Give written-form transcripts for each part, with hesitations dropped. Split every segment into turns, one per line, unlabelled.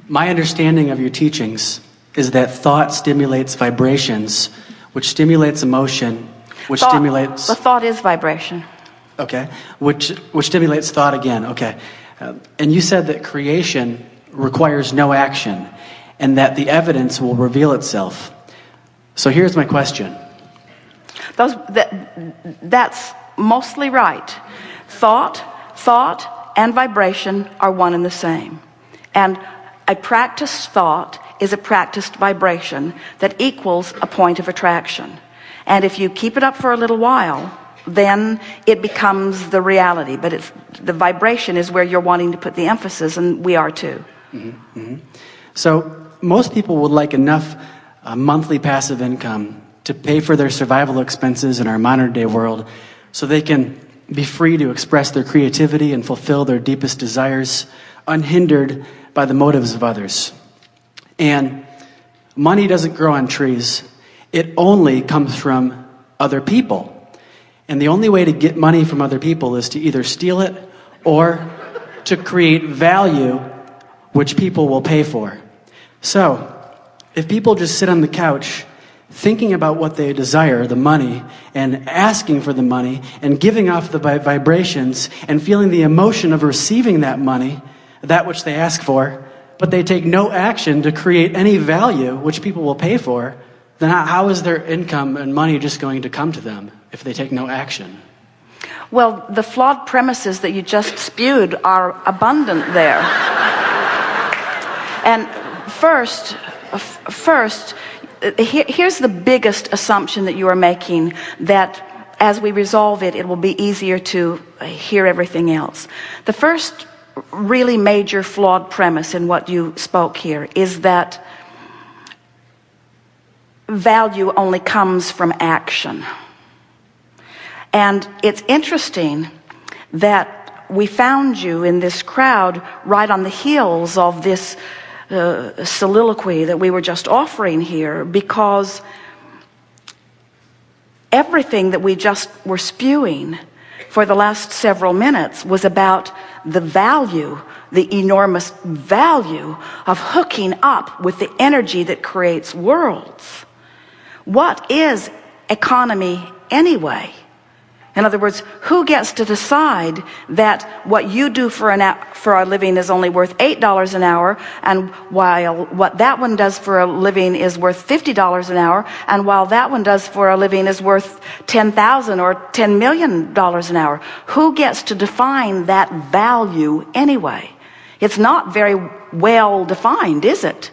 My understanding of your teachings is that thought stimulates vibrations, which stimulates emotion, which stimulates...
The thought is vibration.
Okay, which stimulates thought again, okay. And you said that creation requires no action, and that the evidence will reveal itself. So here's my question.
That's mostly right. Thought and vibration are one and the same. And a practiced thought is a practiced vibration that equals a point of attraction. And if you keep it up for a little while, then it becomes the reality. But the vibration is where you're wanting to put the emphasis, and we are too.
Mm-hmm. Mm-hmm. So most people would like enough monthly passive income to pay for their survival expenses in our modern day world so they can be free to express their creativity and fulfill their deepest desires unhindered by the motives of others. And money doesn't grow on trees. It only comes from other people. And the only way to get money from other people is to either steal it or to create value which people will pay for. So, if people just sit on the couch thinking about what they desire, the money, and asking for the money, and giving off the vibrations, and feeling the emotion of receiving that money, that which they ask for, but they take no action to create any value which people will pay for, then how is their income and money just going to come to them if they take no action?
Well, the flawed premises that you just spewed are abundant there. And first, here's the biggest assumption that you are making, that as we resolve it, it will be easier to hear everything else. The first really major flawed premise in what you spoke here is that value only comes from action. And it's interesting that we found you in this crowd right on the heels of this soliloquy that we were just offering here, because everything that we just were spewing for the last several minutes was about the value, the enormous value of hooking up with the energy that creates worlds. What is economy anyway? In other words, who gets to decide that what you do for a living is only worth $8 an hour, and while what that one does for a living is worth $50 an hour, and while that one does for a living is worth $10,000 or $10 million an hour? Who gets to define that value anyway? It's not very well defined, is it?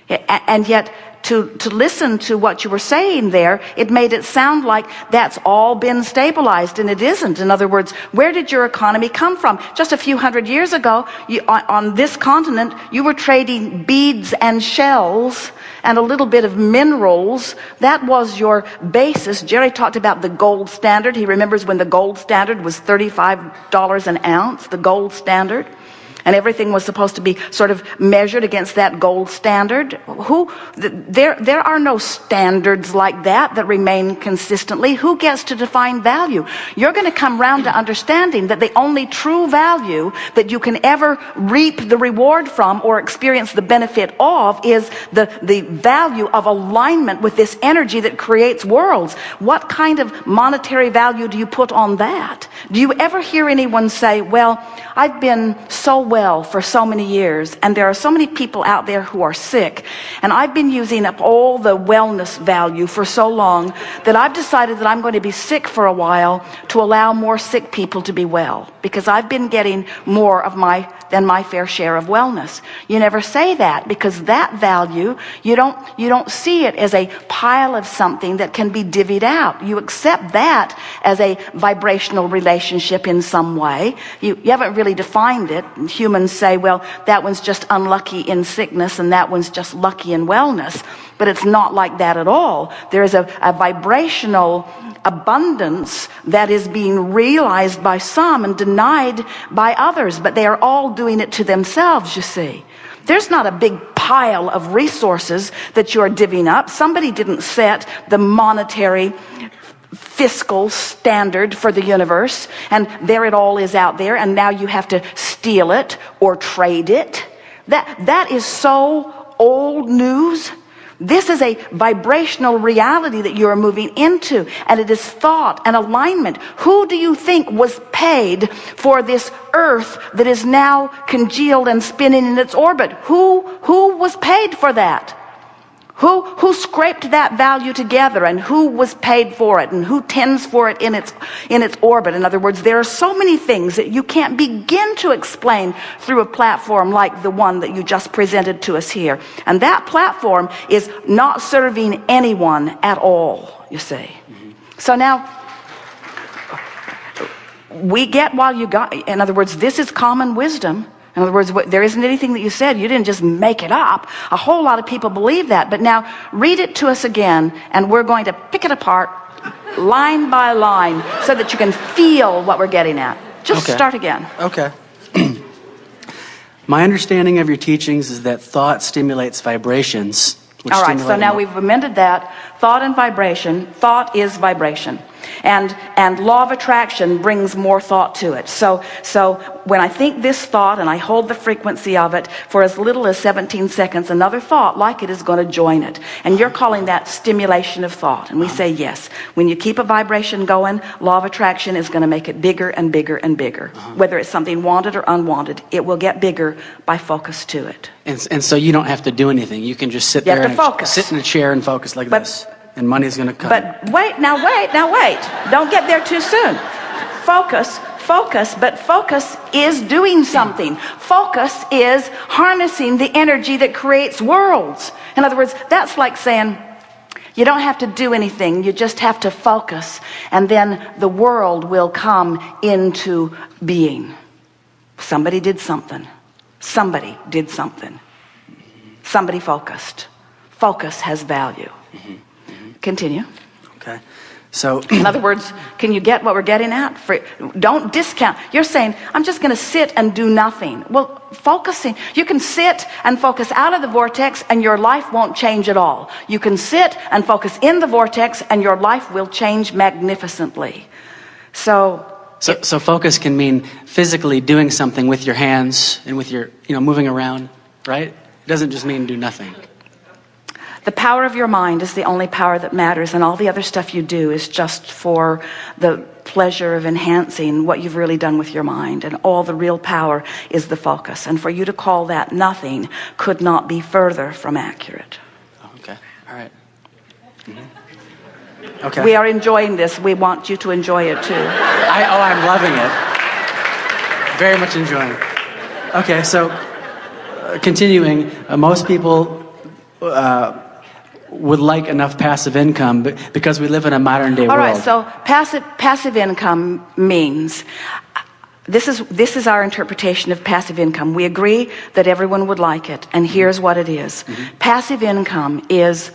And yet, to listen to what you were saying there, it made it sound like that's all been stabilized, and it isn't. In other words, where did your economy come from? Just a few hundred years ago, on this continent, you were trading beads and shells and a little bit of minerals. That was your basis. Jerry talked about the gold standard. He remembers when the gold standard was $35 an ounce, the gold standard. And everything was supposed to be sort of measured against that gold standard. There are no standards like that remain consistently. Who gets to define value? You're going to come round to understanding that the only true value that you can ever reap the reward from or experience the benefit of is the value of alignment with this energy that creates worlds. What kind of monetary value do you put on that? Do you ever hear anyone say, well, I've been so well for so many years, and there are so many people out there who are sick, and I've been using up all the wellness value for so long that I've decided that I'm going to be sick for a while to allow more sick people to be well, because I've been getting more of than my fair share of wellness. You never say that, because that value, you don't see it as a pile of something that can be divvied out. You accept that as a vibrational relationship in some way. You haven't really defined it. Humans say, well, that one's just unlucky in sickness and that one's just lucky in wellness. But it's not like that at all. There is a vibrational abundance that is being realized by some and denied by others, but they are all doing it to themselves, you see. There's not a big pile of resources that you're divvying up. Somebody didn't set the monetary fiscal standard for the universe, and there it all is out there, and now you have to steal it or trade it. That is so old news. This is a vibrational reality that you are moving into, and it is thought and alignment. Who do you think was paid for this earth that is now congealed and spinning in its orbit? Who was paid for that? Who scraped that value together, and who was paid for it, and who tends for it in its orbit? In other words, there are so many things that you can't begin to explain through a platform like the one that you just presented to us here. And that platform is not serving anyone at all, you see. So now, we get while you got, in other words, this is common wisdom. In other words, there isn't anything that you said. You didn't just make it up. A whole lot of people believe that. But now, read it to us again, and we're going to pick it apart line by line so that you can feel what we're getting at. Just start again.
Okay. My understanding of your teachings is that thought stimulates vibrations.
All right, so now we've amended that. Thought and vibration. Thought is vibration. And law of attraction brings more thought to it. So when I think this thought and I hold the frequency of it for as little as 17 seconds, another thought like it is going to join it. And you're calling that stimulation of thought. And we say yes. When you keep a vibration going, law of attraction is going to make it bigger and bigger and bigger. Whether it's something wanted or unwanted, it will get bigger by focus to it.
And so you don't have to do anything. You can just sit there and sit in a chair and focus like this. And money's going to come.
But wait. Don't get there too soon. Focus, but focus is doing something. Focus is harnessing the energy that creates worlds. In other words, that's like saying, you don't have to do anything. You just have to focus. And then the world will come into being. Somebody did something. Somebody did something. Somebody focused. Focus has value. Continue.
Okay. So,
in other words, can you get what we're getting at? Don't discount. You're saying, I'm just going to sit and do nothing. Well, focusing. You can sit and focus out of the vortex and your life won't change at all. You can sit and focus in the vortex and your life will change magnificently. So
focus can mean physically doing something with your hands and with your, moving around, right? It doesn't just mean do nothing.
The power of your mind is the only power that matters, and all the other stuff you do is just for the pleasure of enhancing what you've really done with your mind. And all the real power is the focus. And for you to call that nothing could not be further from accurate.
Okay. All right. Okay.
We are enjoying this. We want you to enjoy it too.
I'm loving it. Very much enjoying it. Okay, so continuing, most people would like enough passive income because we live in a modern day world.
All right, so passive income means, this is our interpretation of passive income. We agree that everyone would like it, and here's what it is. Passive income is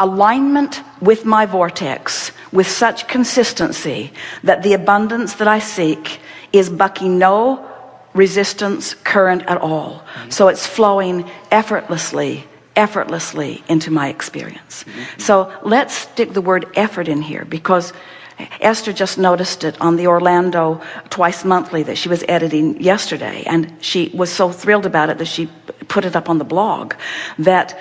alignment with my vortex with such consistency that the abundance that I seek is bucking no resistance current at all. So it's flowing effortlessly into my experience. So let's stick the word effort in here, because Esther just noticed it on the Orlando Twice Monthly that she was editing yesterday, and she was so thrilled about it that she put it up on the blog, that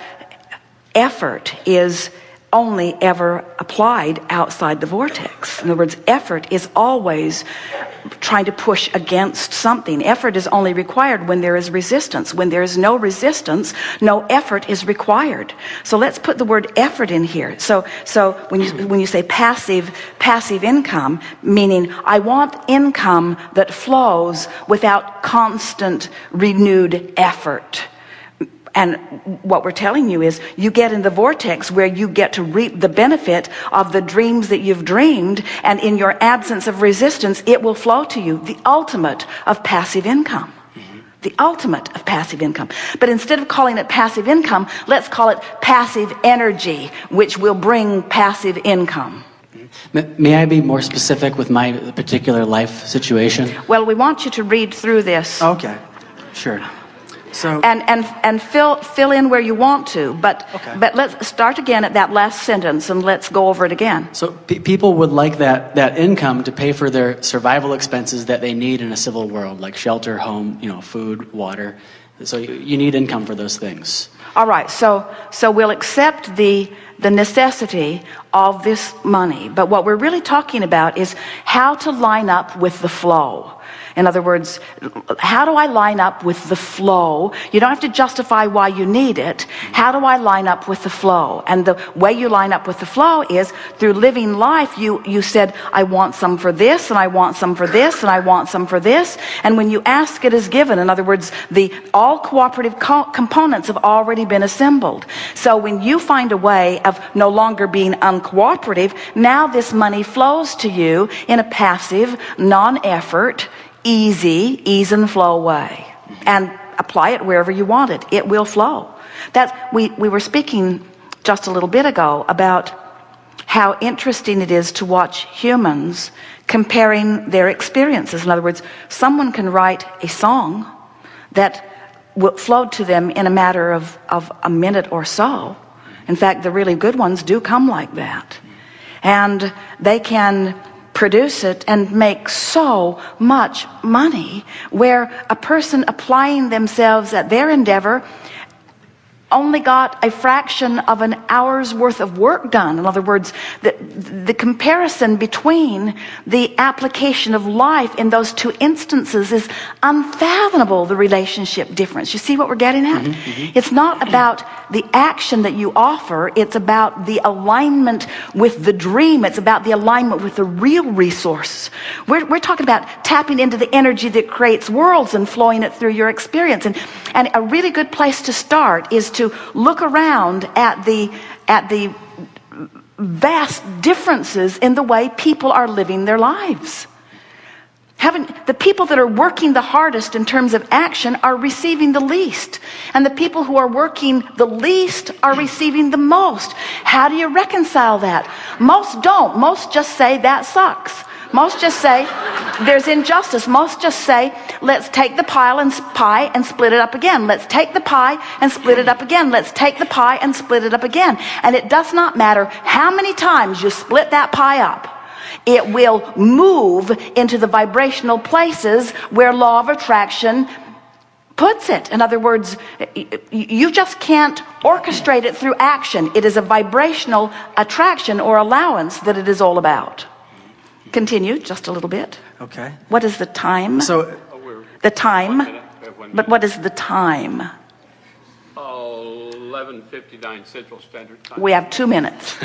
effort is only ever applied outside the vortex. In other words, effort is always trying to push against something. Effort is only required when there is resistance. When there is no resistance, no effort is required. So let's put the word effort in here. So when you say passive income, meaning I want income that flows without constant renewed effort. And what we're telling you is you get in the vortex where you get to reap the benefit of the dreams that you've dreamed, and in your absence of resistance, it will flow to you, the ultimate of passive income. The ultimate of passive income. But instead of calling it passive income, let's call it passive energy, which will bring passive income.
May I be more specific with my particular life situation?
Well, we want you to read through this.
Okay, sure. So
and fill in where you want to, but let's start again at that last sentence and let's go over it again.
So people would like that income to pay for their survival expenses that they need in a civil world, like shelter, home, food, water. So you need income for those things.
All right, so we'll accept the necessity of this money, but what we're really talking about is how to line up with the flow. In other words, how do I line up with the flow? You don't have to justify why you need it. How do I line up with the flow? And the way you line up with the flow is through living life. You said, I want some for this, and I want some for this, and I want some for this. And when you ask, it is given. In other words, all cooperative components have already been assembled. So when you find a way of no longer being uncooperative, now this money flows to you in a passive, non-effort, ease and flow way, and apply it wherever you want it. It will flow. We were speaking just a little bit ago about how interesting it is to watch humans comparing their experiences. In other words, someone can write a song that will flow to them in a matter of a minute or so. In fact, the really good ones do come like that, and they can produce it and make so much money, where a person applying themselves at their endeavor only got a fraction of an hour's worth of work done. In other words, the comparison between the application of life in those two instances is unfathomable, the relationship difference. You see what we're getting at? It's not about the action that you offer. It's about the alignment with the dream. It's about the alignment with the real resource. We're talking about tapping into the energy that creates worlds and flowing it through your experience. And a really good place to start is to look around at the vast differences in the way people are living their lives. The people that are working the hardest in terms of action are receiving the least, and the people who are working the least are receiving the most. How do you reconcile that? Most don't. Most just say that sucks. Most just say there's injustice. Most just say, let's take the pie and split it up again. Let's take the pie and split it up again. Let's take the pie and split it up again. And it does not matter how many times you split that pie up. It will move into the vibrational places where law of attraction puts it. In other words, you just can't orchestrate it through action. It is a vibrational attraction or allowance that it is all about. Continue just a little bit.
Okay.
What is the time?
So
the time. But what is the time?
11:59 Central Standard Time.
We have 2 minutes.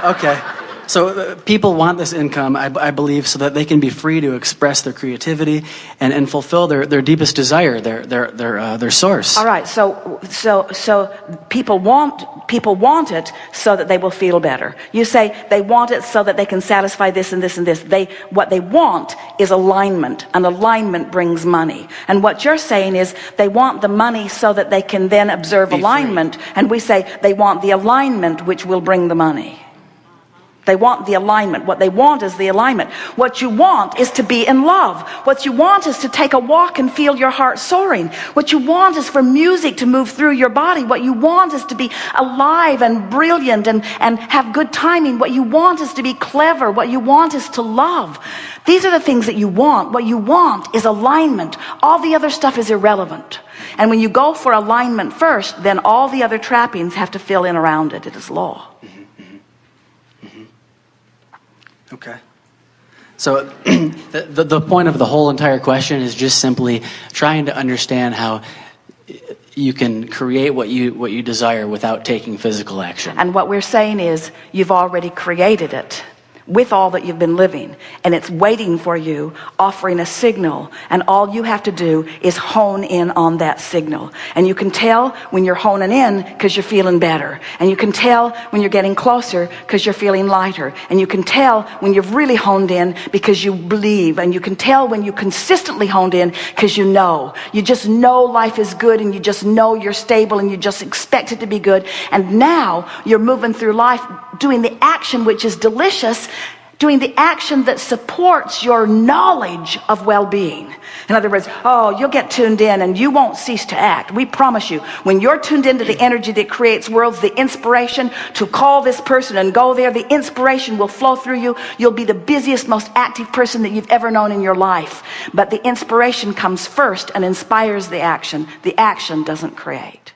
okay. So people want this income, I believe, so that they can be free to express their creativity and fulfill their deepest desire, their source.
All right. So people want it so that they will feel better. You say they want it so that they can satisfy this and this and this. What they want is alignment, and alignment brings money. And what you're saying is they want the money so that they can then observe alignment. And we say they want the alignment which will bring the money. They want the alignment. What they want is the alignment. What you want is to be in love. What you want is to take a walk and feel your heart soaring. What you want is for music to move through your body. What you want is to be alive and brilliant and have good timing. What you want is to be clever. What you want is to love. These are the things that you want. What you want is alignment. All the other stuff is irrelevant. And when you go for alignment first, then all the other trappings have to fill in around it. It is law.
Okay. So the point of the whole entire question is just simply trying to understand how you can create what you desire without taking physical action.
And what we're saying is you've already created it with all that you've been living, and it's waiting for you, offering a signal, and all you have to do is hone in on that signal. And you can tell when you're honing in because you're feeling better, and you can tell when you're getting closer because you're feeling lighter, and you can tell when you've really honed in because you believe, and you can tell when you consistently honed in because you just know life is good, and you just know you're stable, and you just expect it to be good. And now you're moving through life doing the action which is delicious, doing the action that supports your knowledge of well-being. In other words, oh, you'll get tuned in and you won't cease to act. We promise you, when you're tuned into the energy that creates worlds, the inspiration to call this person and go there, the inspiration will flow through you. You'll be the busiest, most active person that you've ever known in your life. But the inspiration comes first and inspires the action. The action doesn't create.